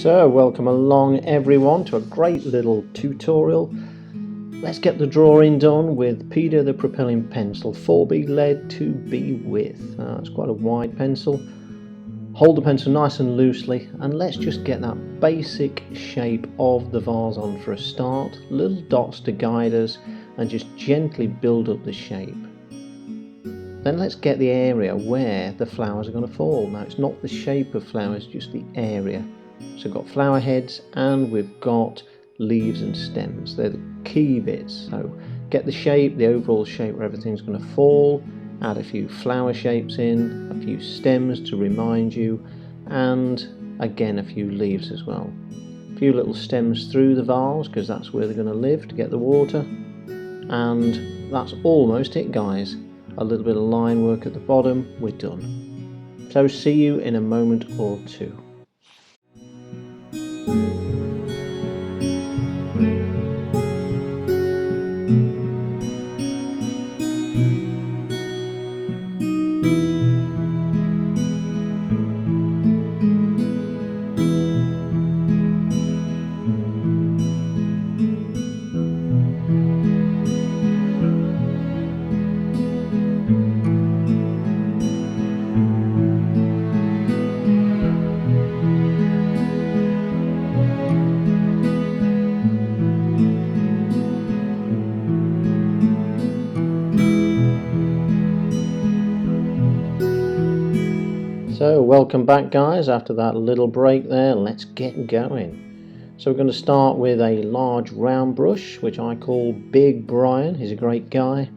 So welcome along everyone to a great little tutorial. Let's get the drawing done with Peter the Propelling Pencil 4B lead 2B width. It's quite a wide pencil. Hold the pencil nice and loosely and let's just get that basic shape of the vase on for a start. Little dots to guide us and just gently build up the shape. Then let's get the area where the flowers are going to fall. Now it's not the shape of flowers, just the area. So we've got flower heads and we've got leaves and stems. They're the key bits. So get the shape, the overall shape where everything's going to fall, add a few flower shapes in, a few stems to remind you, and again a few leaves as well. A few little stems through the vase because that's where they're going to live to get the water. And that's almost it, guys. A little bit of line work at the bottom, we're done. So see you in a moment or two. So welcome back guys, after that little break there, let's get going. So we're going to start with a large round brush, which I call Big Brian. He's a great guy.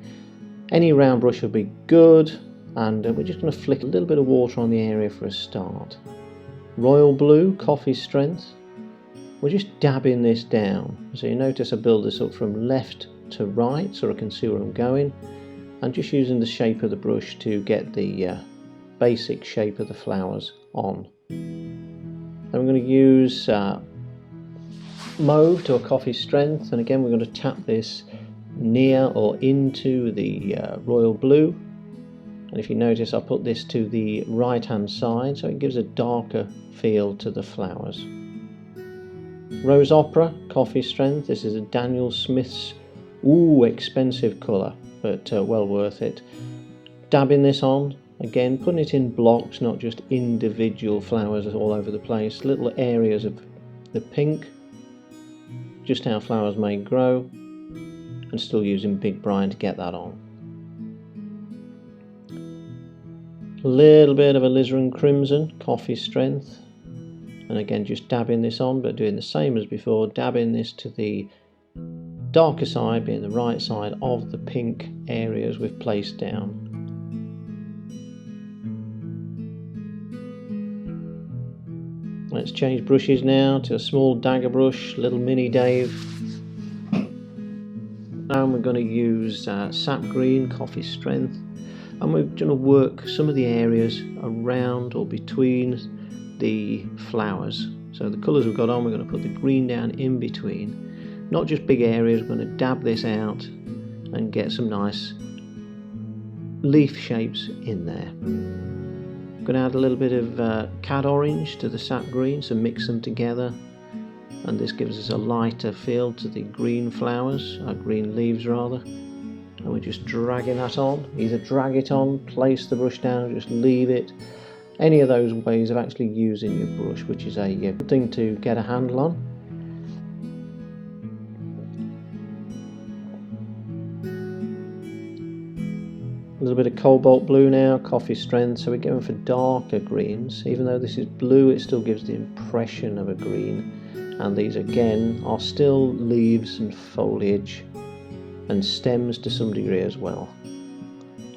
Any round brush will be good, and we're just going to flick a little bit of water on the area for a start. Royal Blue, Coffee Strength. We're just dabbing this down. So you notice I build this up from left to right so I can see where I'm going. And just using the shape of the brush to get the basic shape of the flowers on. Then we're going to use mauve to a coffee strength, and again we're going to tap this near or into the royal blue. And if you notice I put this to the right hand side so it gives a darker feel to the flowers. Rose Opera, coffee strength. This is a Daniel Smith's expensive colour, but well worth it. Dabbing this on. Again, putting it in blocks, not just individual flowers all over the place. Little areas of the pink, just how flowers may grow, and still using Big Brian to get that on. A little bit of alizarin crimson, coffee strength, and again just dabbing this on, but doing the same as before, dabbing this to the darker side, being the right side of the pink areas we've placed down. Let's change brushes now to a small dagger brush, little mini Dave. And we're going to use sap green, coffee strength. And we're going to work some of the areas around or between the flowers. So the colours we've got on, we're going to put the green down in between. Not just big areas, we're going to dab this out and get some nice leaf shapes in there. I'm going to add a little bit of cad orange to the sap green, so mix them together, and this gives us a lighter feel to the green flowers, green leaves rather, and we're just dragging that on. Either drag it on, place the brush down, or just leave it. Any of those ways of actually using your brush, which is a good thing to get a handle on. A little bit of cobalt blue now, coffee strength, so we're going for darker greens. Even though this is blue, it still gives the impression of a green. And these again are still leaves and foliage and stems to some degree as well.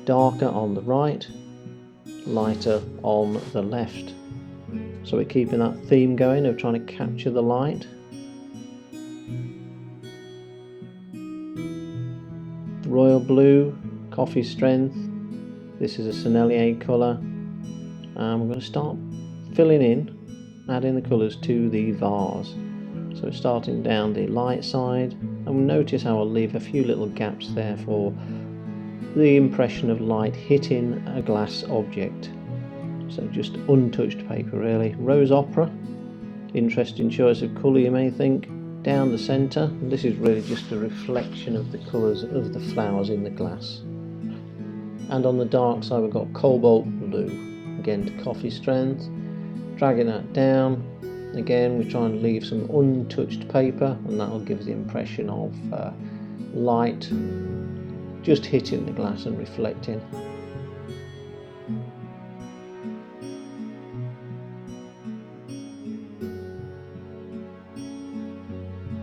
Darker on the right, lighter on the left. So we're keeping that theme going of trying to capture the light. Royal blue, coffee strength. This is a Sennelier colour, and we're going to start filling in, adding the colours to the vase. So starting down the light side, and we'll notice how I'll leave a few little gaps there for the impression of light hitting a glass object. So just untouched paper really. Rose Opera Interesting choice of colour, you may think. Down the centre, this is really just a reflection of the colours of the flowers in the glass. And on the dark side we've got cobalt blue, again to coffee strength. Dragging that down, again we try and leave some untouched paper, and that will give the impression of light just hitting the glass and reflecting.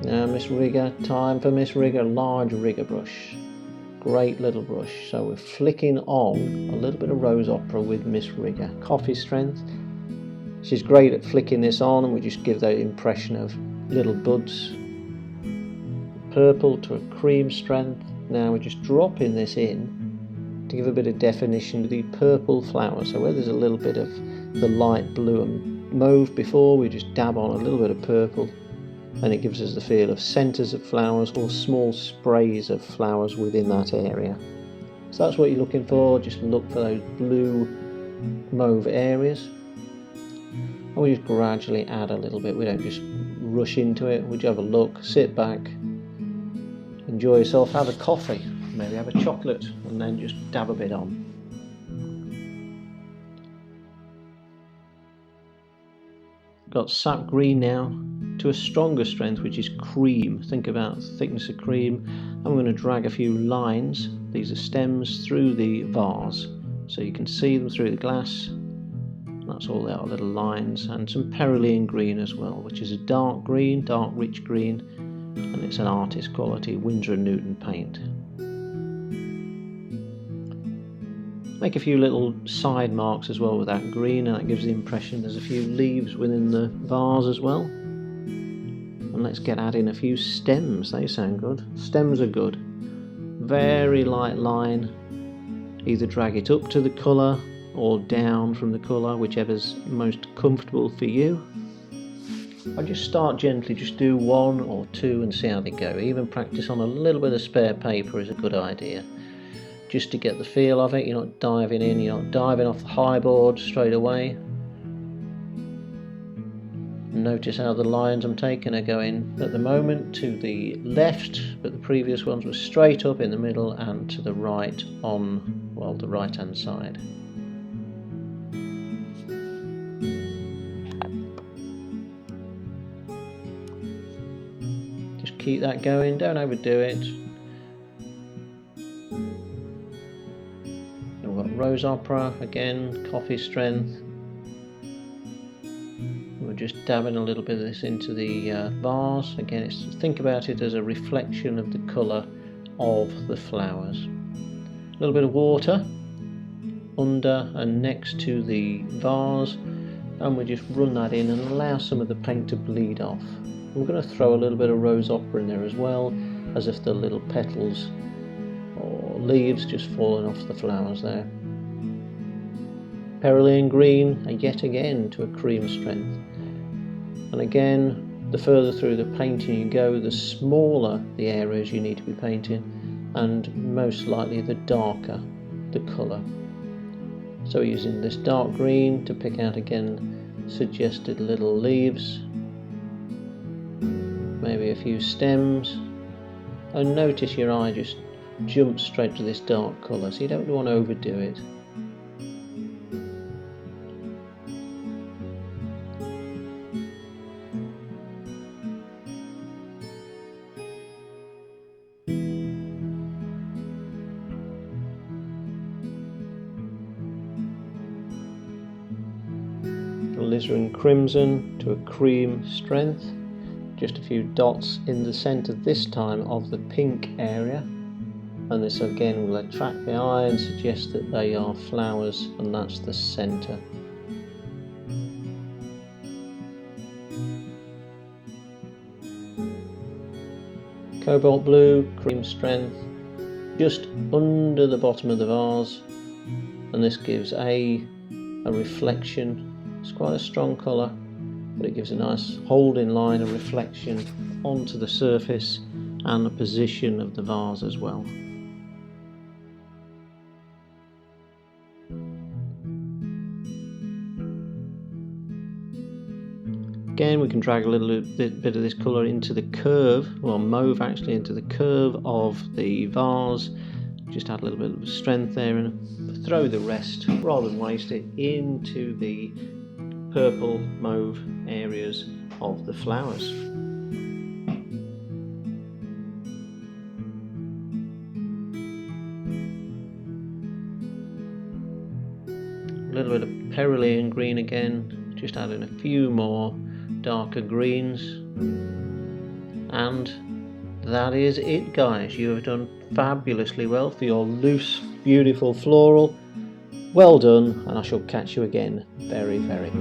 Now Miss Rigger, time for Miss Rigger, large rigger brush. Great little brush. So we're flicking on a little bit of Rose Opera with Miss Rigger. Coffee strength. She's great at flicking this on, and we just give that impression of little buds. Purple to a cream strength. Now we're just dropping this in to give a bit of definition to the purple flower. So where there's a little bit of the light blue and mauve before, we just dab on a little bit of purple, and it gives us the feel of centres of flowers or small sprays of flowers within that area. So that's what you're looking for. Just look for those blue mauve areas, and we just gradually add a little bit. We don't just rush into it. We just have a look, sit back, enjoy yourself, have a coffee, maybe have a chocolate, and then just dab a bit on. Got sap green now to a stronger strength, which is cream. Think about thickness of cream. I'm going to drag a few lines, these are stems, through the vase so you can see them through the glass. That's all they are, little lines, and some Perulian green as well, which is a dark green, dark rich green, and it's an artist quality Winsor & Newton paint. Make a few little side marks as well with that green, and that gives the impression there's a few leaves within the vase as well. And let's get adding a few stems, they sound good. Stems are good. Very light line, either drag it up to the colour or down from the colour, whichever's most comfortable for you. I just start gently, just do one or two and see how they go. Even practice on a little bit of spare paper is a good idea, just to get the feel of it. You're not diving in, you're not diving off the high board straight away. Notice how the lines I'm taking are going at the moment to the left, but the previous ones were straight up in the middle and to the right on, well, the right hand side. Just keep that going, don't overdo it. And we've got Rose Opera, again, coffee strength. We're just dabbing a little bit of this into the vase. Again, think about it as a reflection of the colour of the flowers. A little bit of water under and next to the vase, and we just run that in and allow some of the paint to bleed off. I'm going to throw a little bit of Rose Opera in there as well, as if the little petals or leaves just falling off the flowers there. Perulian green, yet again to a cream strength. And again, the further through the painting you go, the smaller the areas you need to be painting, and most likely the darker the colour. So we're using this dark green to pick out again suggested little leaves, maybe a few stems, and notice your eye just jumps straight to this dark colour, so you don't want to overdo it. Alizarin crimson to a cream strength, just a few dots in the centre this time of the pink area, and this again will attract the eye and suggest that they are flowers, and that's the centre. Cobalt blue, cream strength, just under the bottom of the vase, and this gives a reflection. It's quite a strong colour, but it gives a nice holding line of reflection onto the surface and the position of the vase as well. Again, we can drag a little bit of this colour into the curve, well, mauve actually, into the curve of the vase. Just add a little bit of strength there and throw the rest, rather than waste it, into the purple mauve areas of the flowers. A little bit of Cerulean green again, just adding a few more darker greens, and that is it, guys. You have done fabulously well for your loose, beautiful floral. Well done, and I shall catch you again very, very